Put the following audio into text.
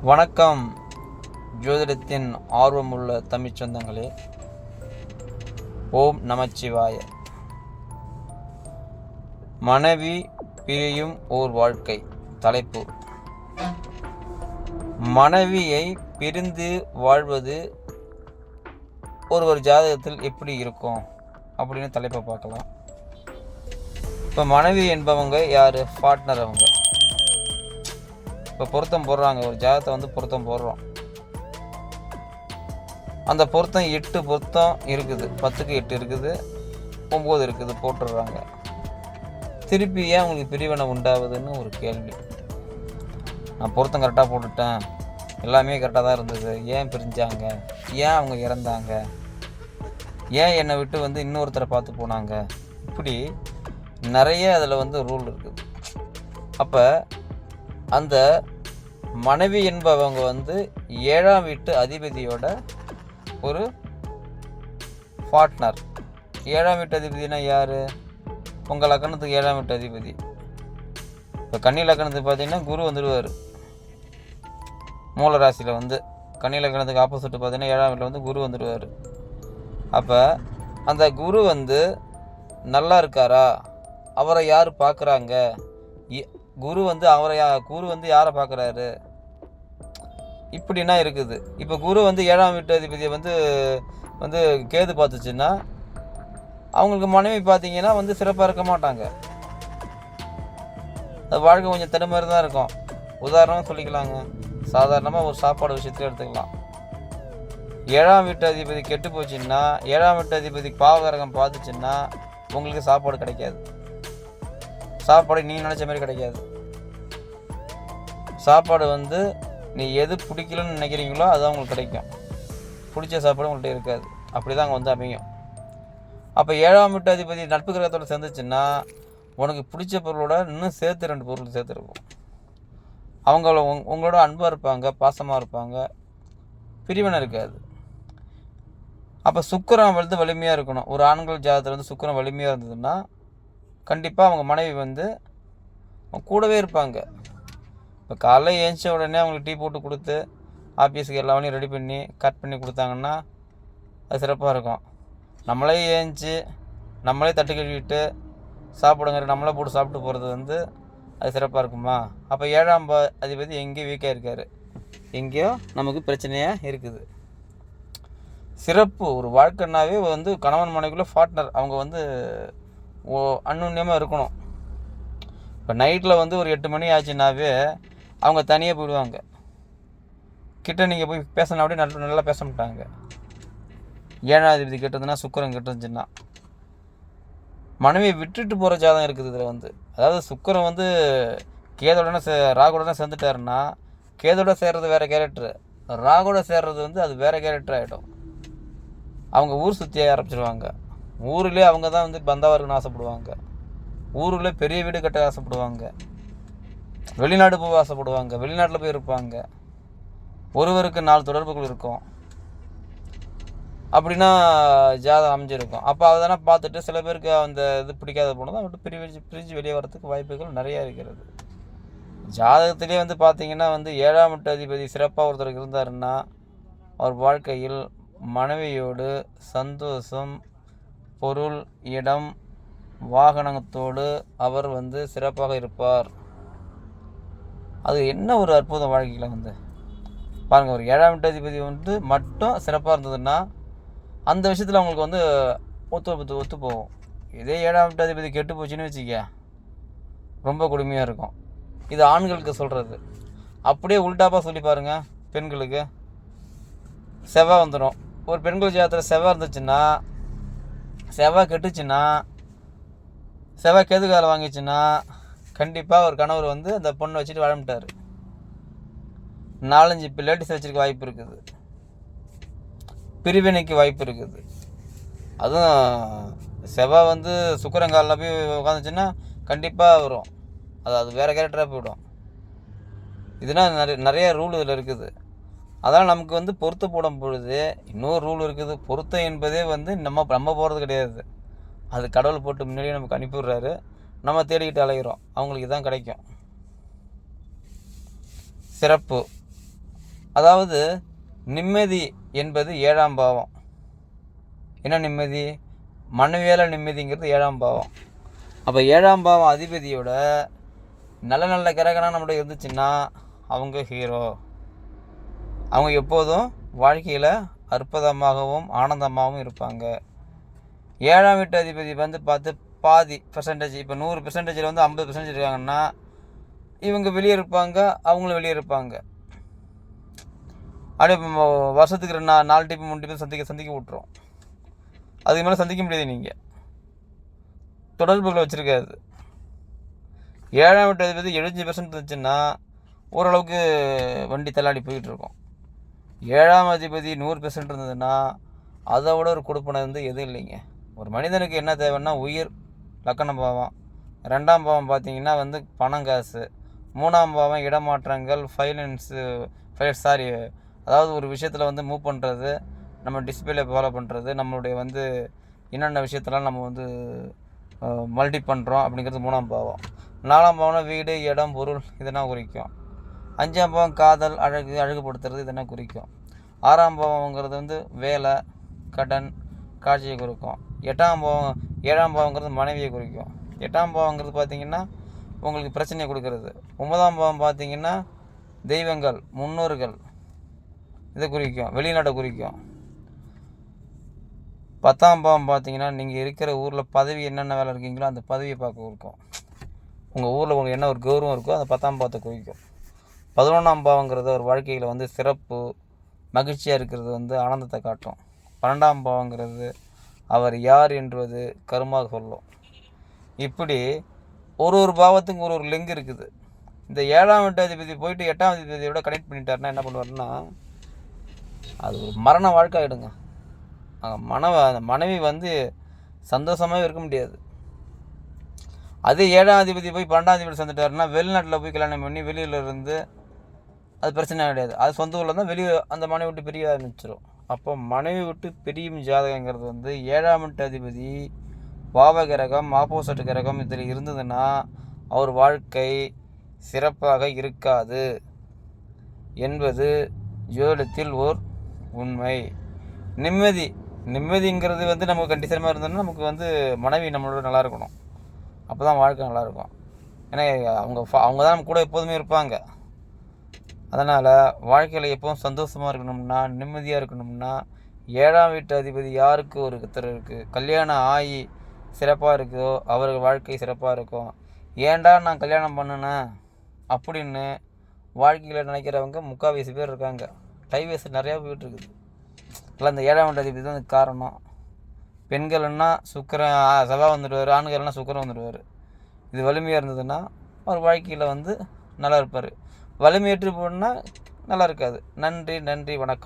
வணக்கம். ஜோதிடத்தின் ஆர்வமுள்ள தமிழ்ச் சொந்தங்களே, ஓம் நமச்சிவாய. மனைவி பிரியும் ஓர் வாழ்க்கை. தலைப்பு: மனைவியை பிரிந்து வாழ்வது ஒரு ஜாதகத்தில் எப்படி இருக்கும் அப்படின்னு தலைப்பை பார்க்கலாம். இப்போ மனைவி என்பவங்க யார்? பார்ட்னர். அவங்க இப்போ பொருத்தம் போடுறாங்க, ஒரு ஜாதகத்தை பொருத்தம் போடுறோம். அந்த பொருத்தம் 8 பொருத்தம் இருக்குது, 10க்கு 8 இருக்குது, 9 இருக்குது, போட்டுடுறாங்க. திருப்பி ஏன் உங்களுக்கு பிரிவினை உண்டாகுதுன்னு ஒரு கேள்வி. நான் பொருத்தம் கரெக்டாக போட்டுட்டேன், எல்லாமே கரெக்டாக தான் இருந்தது, ஏன் பிரிஞ்சாங்க? ஏன் அவங்க இறந்தாங்க? ஏன் என்னை விட்டு இன்னொருத்தரை பார்த்து போனாங்க? இப்படி நிறைய அதில் ரூல் இருக்குது. அப்போ அந்த மனைவி என்பவங்க 7ஆம் வீட்டு அதிபதியோட ஒரு பார்ட்னர். 7ஆம் வீட்டு அதிபதினா யார்? உங்கள் லக்கணத்துக்கு 7ஆம் வீட்டு அதிபதி. இப்போ கன்னி லக்கணத்துக்கு பார்த்தீங்கன்னா குரு வந்துடுவார். மூல ராசியில் கன்னி லக்கணத்துக்கு ஆப்போசிட் பார்த்தீங்கன்னா 7ஆம் வீட்டில் குரு வந்துடுவார். அப்போ அந்த குரு நல்லா இருக்காரா? அவரை யார் பார்க்குறாங்க? குரு யாரை பார்க்குறாரு? இப்படின்னா இருக்குது. இப்போ குரு 7ஆம் வீட்டு அதிபதியை கேது பார்த்துச்சுன்னா அவங்களுக்கு மனைவி பார்த்தீங்கன்னா சிறப்பாக இருக்க மாட்டாங்க. அது வாழ்க்கை கொஞ்சம் தடுமாறி தான் இருக்கும். உதாரணமாக சொல்லிக்கலாங்க, சாதாரணமாக ஒரு சாப்பாடு விஷயத்தில் எடுத்துக்கலாம். 7ஆம் வீட்டு அதிபதி கெட்டு போச்சுன்னா, 7ஆம் வீட்டு அதிபதி பாவகரகம் பார்த்துச்சுன்னா உங்களுக்கு சாப்பாடு கிடைக்காது. சாப்பாடு நீ நினச்ச மாதிரி கிடைக்காது. சாப்பாடு நீ எது பிடிக்கலன்னு நினைக்கிறீங்களோ அதுதான் உங்களுக்கு கிடைக்கும். பிடிச்ச சாப்பாடு உங்கள்கிட்ட இருக்காது. அப்படி தான் அங்கே அமையும். அப்போ 7ஆம் வீட்டு அதிபதி நட்பு கிரகத்தோடு சேர்ந்துச்சுன்னா உனக்கு பிடிச்ச பொருளோட இன்னும் சேர்த்து 2 பொருள் சேர்த்துருக்கும். உங்களோட அன்பாக இருப்பாங்க, பாசமாக இருப்பாங்க, பிரிவினை இருக்காது. அப்போ சுக்கிரன் வலிமையாக இருக்கணும். ஒரு ஆண்கள் ஜாதகத்தில் சுக்கிரன் வலிமையாக இருந்ததுன்னா கண்டிப்பாக அவங்க மனைவி கூடவே இருப்பாங்க. இப்போ காலைல ஏந்திச்ச உடனே அவங்களுக்கு டீ போட்டு கொடுத்து ஆஃபீஸுக்கு எல்லா வேலையும் ரெடி பண்ணி கட் பண்ணி கொடுத்தாங்கன்னா அது சிறப்பாக இருக்கும். நம்மளே ஏந்திச்சு நம்மளே தட்டு கழுவிட்டு சாப்பிடுங்க, நம்மளே போட்டு சாப்பிட்டு போகிறது அது சிறப்பாக இருக்குமா? அப்போ 7ஆம் அதிபதி எங்கேயோ வீக்காக இருக்கார், எங்கேயோ நமக்கு பிரச்சனையாக இருக்குது. சிறப்பு ஒரு வாழ்க்கைனாவே கணவன் மனைவிக்குள்ளே பார்ட்னர் அவங்க அந்யுன்யமாக இருக்கணும். இப்போ நைட்டில் ஒரு 8 மணி ஆச்சுன்னாவே அவங்க தனியாக போயிடுவாங்க. கிட்ட நீங்கள் போய் பேசினா அப்படியே நல்லா பேச மாட்டாங்க. 7ஆம் அதிபதி கெட்டதுன்னா, சுக்கிரன் கெட்டுருந்துச்சுன்னா மனைவியை விட்டுட்டு போகிற ஜாதகம் இருக்குது. இதில் அதாவது சுக்கிரன் கேதோடனே ராகுடனே சேர்ந்துட்டாருன்னா, கேதோட சேர்றது வேறு கேரக்டரு, ராகுட சேர்றது அது வேறு கேரக்டர் ஆகிடும். அவங்க ஊர் சுற்றி ஆரம்பிச்சிடுவாங்க. ஊரிலே அவங்க தான் பந்தாவாக இருக்குன்னு ஆசைப்படுவாங்க. ஊரில் பெரிய வீடு கட்ட ஆசைப்படுவாங்க. வெளிநாடு போக ஆசைப்படுவாங்க. வெளிநாட்டில் போய் இருப்பாங்க. ஒருவருக்கு 4 தொடர்புகள் இருக்கும். அப்படின்னா ஜாதகம் அமைஞ்சிருக்கும். அப்போ அதனா பார்த்துட்டு சில பேருக்கு அந்த இது பிடிக்காத போனதான் விட்டு பிரிஞ்சு வெளியே வரத்துக்கு வாய்ப்புகள் நிறையா இருக்கிறது. ஜாதகத்திலே பார்த்தீங்கன்னா 7ஆம் வீட்டு அதிபதி சிறப்பாக ஒருத்தருக்கு இருந்தாருன்னா அவர் வாழ்க்கையில் மனைவியோடு சந்தோஷம், பொருள், இடம், வாகனத்தோடு அவர் சிறப்பாக இருப்பார். அது என்ன ஒரு அற்புதம் வாழ்க்கையில் பாருங்கள். ஒரு 7ஆம் வீட்டு அதிபதி மட்டும் சிறப்பாக இருந்ததுன்னா அந்த விஷயத்தில் அவங்களுக்கு ஒத்து போகும். இதே 7ஆம் வீட்டு அதிபதி கெட்டு போச்சுன்னு வச்சுக்க, ரொம்ப கொடுமையாக இருக்கும். இது ஆண்களுக்கு சொல்கிறது. அப்படியே உல்டாப்பாக சொல்லி பாருங்கள், பெண்களுக்கு செவ்வாய் வந்துடும். ஒரு பெண்கள் ஜாதகத்தில் செவ்வாய் இருந்துச்சுன்னா, செவ்வாய் கெட்டுச்சுன்னா, செவ்வாய் கேதுகாலம் வாங்கிச்சுன்னா கண்டிப்பாக ஒரு கணவர் அந்த பொண்ணை வச்சுட்டு வளர்ந்துட்டார். 4-5 பிள்ளைட்டிஸ் வச்சுருக்க வாய்ப்பு இருக்குது. பிரிவினைக்கு வாய்ப்பு இருக்குது. அதுவும் செவ்வாய் சுக்கிரங்காலில் போய் உட்காந்துச்சுன்னா கண்டிப்பாக வரும். அது வேறு கேரக்டராக போயிடும். இதனால் நிறைய ரூல் இதில் இருக்குது. அதனால் நமக்கு பொருத்த போடும் பொழுது இன்னொரு ரூல் இருக்குது. பொருத்தம் என்பதே நம்ம போகிறது கிடையாது. அது கடவுள் போட்டு முன்னாடியே நமக்கு அனுப்பிவிடுறாரு. நம்ம தேடிக்கிட்டு அலைகிறோம். அவங்களுக்கு தான் கிடைக்கும். சிறப்பு. அதாவது நிம்மதி என்பது 7ஆம் பாவம். என்ன நிம்மதி? மனைவியால நிம்மதிங்கிறது 7ஆம் பாவம். அப்போ 7ஆம் பாவம் அதிபதியோட நல்ல நல்ல கிரகணம் நம்மளுடைய இருந்துச்சுன்னா அவங்க ஹீரோ. அவங்க எப்போதும் வாழ்க்கையில் அற்புதமாகவும் ஆனந்தமாகவும் இருப்பாங்க. 7ஆம் வீட்டு அதிபதி வந்து பார்த்து பாதி பர்சன்டேஜ், இப்போ 100% வந்து 50% இருக்காங்கன்னா இவங்க வெளியே இருப்பாங்க, அவங்களும் வெளியே இருப்பாங்க. அப்படியே வருஷத்துக்கு 4 டிப்பு 3 டிப்பு சந்திக்க விட்டுரும். அதுக்கு மேலே சந்திக்க முடியாது. நீங்கள் தொடர்புகளை வச்சுருக்காது. 7ஆம் வீட்டு அதிபதி 75% இருந்துச்சுன்னா ஓரளவுக்கு வண்டி தள்ளாடி போயிட்டுருக்கோம். 7ஆம் அதிபதி 100% இருந்ததுன்னா அதை விட ஒரு கொடுப்பனை வந்து எதுவும் இல்லைங்க. ஒரு மனிதனுக்கு என்ன தேவைன்னா உயிர், லக்கண பாவம். 2ஆம் பாவம் பார்த்திங்கன்னா வந்து பணம் காசு. 3ஆம் பாவம் இடமாற்றங்கள், அதாவது ஒரு விஷயத்தில் வந்து மூவ் பண்ணுறது, நம்ம டிஸ்பிளே ஃபாலோ பண்ணுறது, நம்மளுடைய வந்து என்னென்ன விஷயத்தெல்லாம் நம்ம வந்து மல்டி பண்ணுறோம் அப்படிங்கிறது 3ஆம் பாவம். 4ஆம் பாவம்னா வீடு, இடம், பொருள் இதெல்லாம் குறிக்கும். 5ஆம் பாவம் காதல், அழகுபடுத்துறது இதெல்லாம் குறிக்கும். 6ஆம் பாவங்கிறது வந்து வேலை, கடன், காட்சியை குறிக்கும். 7ஆம் பாவங்கிறது மனைவியை குறிக்கும். 8ஆம் பாவங்கிறது பார்த்திங்கன்னா உங்களுக்கு பிரச்சனையை கொடுக்கறது. 9ஆம் பாவம் பார்த்திங்கன்னா தெய்வங்கள், முன்னோர்கள் இதை குறிக்கும், வெளிநாட்டை குறிக்கும். 10ஆம் பாவம் பார்த்திங்கன்னா நீங்கள் இருக்கிற ஊரில் பதவி என்னென்ன வேலை இருக்கீங்களோ அந்த பதவியை பார்க்க குறிக்கும். உங்கள் ஊரில் உங்களுக்கு என்ன ஒரு கௌரவம் இருக்கோ அந்த 10ஆம் பாவத்தை குறிக்கும். 11ஆம் பாவங்கிறது ஒரு வாழ்க்கையில் வந்து சிறப்பு, மகிழ்ச்சியாக இருக்கிறது வந்து ஆனந்தத்தை காட்டும். 12ஆம் பாவங்கிறது அவர் யார் என்பது கருமாக சொல்லும். இப்படி ஒரு பாவத்துக்கு ஒரு லிங்க் இருக்குது. இந்த 7ஆம் வீட்டு அதிபதி போயிட்டு 8ஆம் அதிபதியோட கனெக்ட் பண்ணிட்டாருன்னா என்ன பண்ணுவாருன்னா அது ஒரு மரண வாழ்க்கை ஆகிடுங்க. அந்த மனைவி வந்து சந்தோஷமாகவே இருக்க முடியாது. அதே 7ஆம் அதிபதி போய் 12ஆம் அதிபதி சேர்ந்துட்டாருன்னா வெளிநாட்டில் போய் கல்யாணம் பண்ணி வெளியில் இருந்து அது பிரச்சனை கிடையாது. அது சொந்த ஊரில் தான் வெளியே அந்த மனைவி விட்டு பிரிய ஆரம்பிச்சிடும். அப்போ மனைவி விட்டு பிரியும் ஜாதகங்கிறது வந்து 7ஆம் வீட்டு அதிபதி பாவ கிரகம், ஆப்போசிட் கிரகம் இதில் இருந்ததுன்னா அவர் வாழ்க்கை சிறப்பாக இருக்காது என்பது ஜோதிடத்தில் ஓர் உண்மை. நிம்மதிங்கிறது வந்து நமக்கு கண்டிஷனமாக இருந்தோம்னா நமக்கு வந்து மனைவி நம்மளோட நல்லா இருக்கணும். அப்போ தான் வாழ்க்கை நல்லாயிருக்கும். ஏன்னா அவங்க தான் நம்ம கூட எப்போதுமே இருப்பாங்க. அதனால் வாழ்க்கையில் எப்போவும் சந்தோஷமாக இருக்கணும்னா, நிம்மதியாக இருக்கணும்னா 7ஆம் வீட்டு அதிபதி யாருக்கு ஒருத்தர் இருக்குது கல்யாணம் ஆகி சிறப்பாக இருக்குதோ அவர்கள் வாழ்க்கை சிறப்பாக இருக்கும். ஏன்டா நான் கல்யாணம் பண்ணினேன் அப்படின்னு வாழ்க்கையில் நினைக்கிறவங்க 3/4 பேர் இருக்காங்க. டைவர்ஸ் நிறையா போயிட்டுருக்குது. இல்லை அந்த 7ஆம் வீட்டு அதிபதி தான் காரணம். பெண்கள்னா செவ்வாய் வந்துடுவார், ஆண்கள்னா சுக்கிரன் வந்துடுவார். இது வலிமையாக இருந்ததுன்னா அவர் வாழ்க்கையில் வந்து நல்லா இருப்பார். வலிமையற்று போனால் நல்லா இருக்காது. நன்றி, வணக்கம்.